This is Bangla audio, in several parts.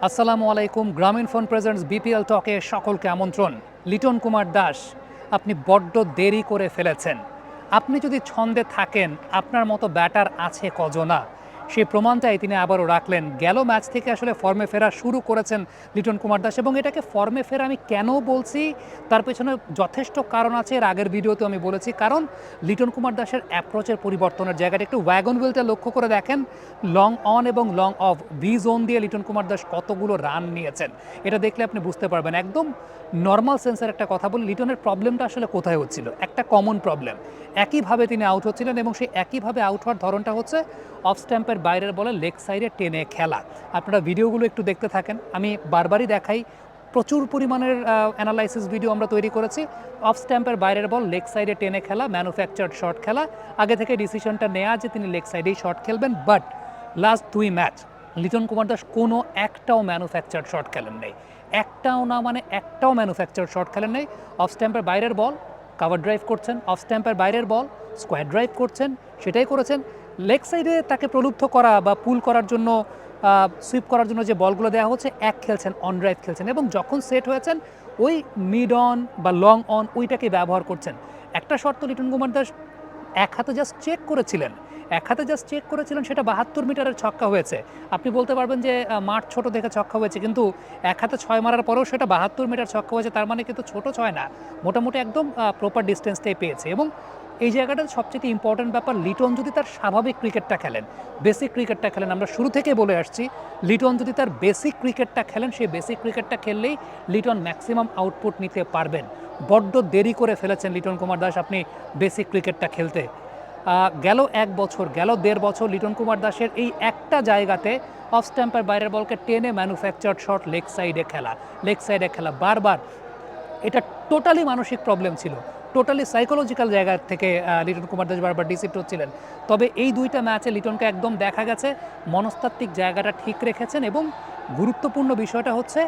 আসসালামু আলাইকুম। গ্রামীণ ফোন প্রেজেন্টস বিপিএল টকে সকলকে আমন্ত্রণ। লিটন কুমার দাস, আপনি বড্ড দেরি করে ফেলেছেন। আপনি যদি ছন্দে থাকেন, আপনার মতো ব্যাটার আছে কজনা, সেই প্রমাণটাই তিনি আবারও রাখলেন। গেল ম্যাচ থেকে আসলে ফর্মে ফেরা শুরু করেছেন লিটন কুমার দাস, এবং এটাকে ফর্মে ফেরা আমি কেন বলছি তার পেছনে যথেষ্ট কারণ আছে। এর আগের ভিডিওতে আমি বলেছি, কারণ লিটন কুমার দাসের অ্যাপ্রোচের পরিবর্তনের জায়গাটা একটু ওয়াগন হুইলটা লক্ষ্য করে দেখেন। লং অন এবং লং অফ ভি জোন দিয়ে লিটন কুমার দাস কতগুলো রান নিয়েছেন, এটা দেখলে আপনি বুঝতে পারবেন। একদম নর্মাল সেন্সের একটা কথা বলি, লিটনের প্রবলেমটা আসলে কোথায় হচ্ছিল। একটা কমন প্রবলেম, একইভাবে তিনি আউট হচ্ছিলেন, এবং সেই একইভাবে আউট হওয়ার ধরনটা হচ্ছে অফ স্ট্যাম্পের বাইরের বলে লেগ সাইডে টেনে খেলা। আপনারা ভিডিওগুলো একটু দেখতে থাকেন, আমি বারবারই দেখাই। প্রচুর পরিমাণের অ্যানালাইসিস ভিডিও আমরা তৈরি করেছি। অফ স্ট্যাম্পের বাইরের বল লেগ সাইডে টেনে খেলা, ম্যানুফ্যাকচার্ড শট খেলা। আগে থেকে ডিসিশনটা নেওয়া যে তিনি লেগ সাইডেই শট খেলবেন, but last 2 match Liton Kumar Das কোনো একটাও ম্যানুফ্যাকচার্ড শট খেলেন নেই। একটাও না, মানে একটাও ম্যানুফ্যাকচার্ড শট খেলেন নেই। অফ স্ট্যাম্পের বাইরের বল কাভার ড্রাইভ করছেন, অফ স্ট্যাম্পের বাইরের বল স্কোয়াড ড্রাইভ করছেন, সেটাই করেছেন। লেগ সাইডে তাকে প্রলুব্ধ করা বা পুল করার জন্য, সুইপ করার জন্য যে বলগুলো দেওয়া হচ্ছে, এক খেলছেন, অন ড্রাইভ খেলছেন, এবং যখন সেট হয়েছেন ওই মিড অন বা লং অন ওইটাকে ব্যবহার করছেন। একটা শর্ত লিটন কুমার দাস এক হাতে জাস্ট চেক করেছিলেন, সেটা 72 মিটারের ছক্কা হয়েছে। আপনি বলতে পারবেন যে মাঠ ছোট দেখে ছক্কা হয়েছে, কিন্তু এক হাতে 6 মারার পরেও সেটা 72 মিটার ছক্কা হয়েছে। তার মানে কিন্তু ছোট 6 না, মোটামুটি একদম প্রপার ডিস্টেন্সটাই পেয়েছে। এবং এই জায়গাটা সবচেয়ে ইম্পর্টেন্ট ব্যাপার, লিটন যদি তার স্বাভাবিক ক্রিকেটটা খেলেন, বেসিক ক্রিকেটটা খেলেন, আমরা শুরু থেকে বলে আসছি, লিটন যদি তার বেসিক ক্রিকেটটা খেলেন, সেই বেসিক ক্রিকেটটা খেললেই লিটন ম্যাক্সিমাম আউটপুট নিতে পারবেন। বড্ড দেরি করে ফেলেছেন লিটন কুমার দাস আপনি বেসিক ক্রিকেটটা খেলতে। গেল 1 বছর, গেল 1.5 বছর লিটন কুমার দাসের এই একটা জায়গাতে অফ স্ট্যাম্পের বাইরের বলকে টেনে ম্যানুফ্যাকচার্ড শট লেগ সাইডে খেলা বারবার। এটা টোটালি মানসিক প্রবলেম ছিল, টোটালি সাইকোলজিক্যাল জায়গা থেকে লিটন কুমার দাস বারবার ডিসিপ্ট হচ্ছিলেন। তবে এই 2টা ম্যাচে লিটনকে একদম দেখা গেছে মনস্তাত্ত্বিক জায়গাটা ঠিক রেখেছেন, এবং গুরুত্বপূর্ণ বিষয়টা হচ্ছে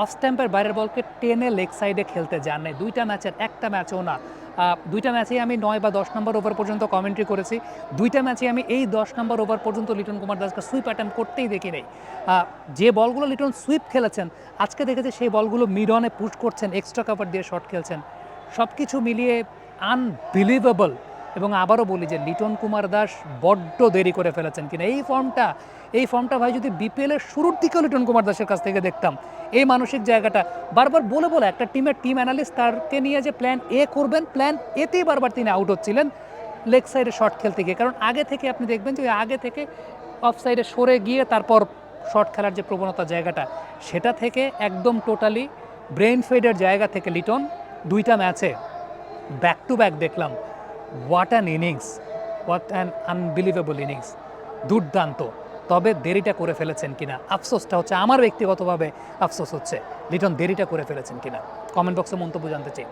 অফ স্ট্যাম্পের বাইরের বলকে টেনে লেগ সাইডে খেলতে যান নাই 2টা ম্যাচের, একটা ম্যাচও না। 2টা ম্যাচেই আমি 9 বা 10 নম্বর ওভার পর্যন্ত কমেন্ট্রি করেছি। 2টা ম্যাচে আমি এই 10 নম্বর ওভার পর্যন্ত লিটন কুমার দাসকে সুইপ অ্যাটেম্প করতেই দেখি নেই। যে বলগুলো লিটন সুইপ খেলেছেন, আজকে দেখেছি সেই বলগুলো মিড অনে পুশ করছেন, এক্সট্রা কাভার দিয়ে শট খেলছেন। সব কিছু মিলিয়ে আনবিলিভেবল। এবং আবারও বলি যে লিটন কুমার দাস বড্ড দেরি করে ফেলেছেন কিনা। এই ফর্মটা ভাই যদি বিপিএলের শুরুর দিকেও লিটন কুমার দাসের কাছ থেকে দেখতাম, এই মানসিক জায়গাটা বারবার বলে একটা টিমের টিম অ্যানালিস্ট তারকে নিয়ে যে প্ল্যান এ করবেন, প্ল্যান এতেই বারবার তিনি আউট হচ্ছিলেন লেগ সাইডে শট খেলতে গিয়ে। কারণ আগে থেকে আপনি দেখবেন যে আগে থেকে অফ সাইডে সরে গিয়ে তারপর শট খেলার যে প্রবণতা জায়গাটা, সেটা থেকে একদম টোটালি ব্রেন ফেডের জায়গা থেকে লিটন 2টা ম্যাচে ব্যাক টু ব্যাক দেখলাম। What an innings, what an unbelievable innings, দুর্দান্ত। তবে দেরিটা করে ফেলেছেন কিনা, আফসোসটা হচ্ছে, আমার ব্যক্তিগতভাবে আফসোস হচ্ছে লিটন দেরিটা করে ফেলেছেন কিনা। কমেন্ট বক্সে মন্তব্য জানতে চাই।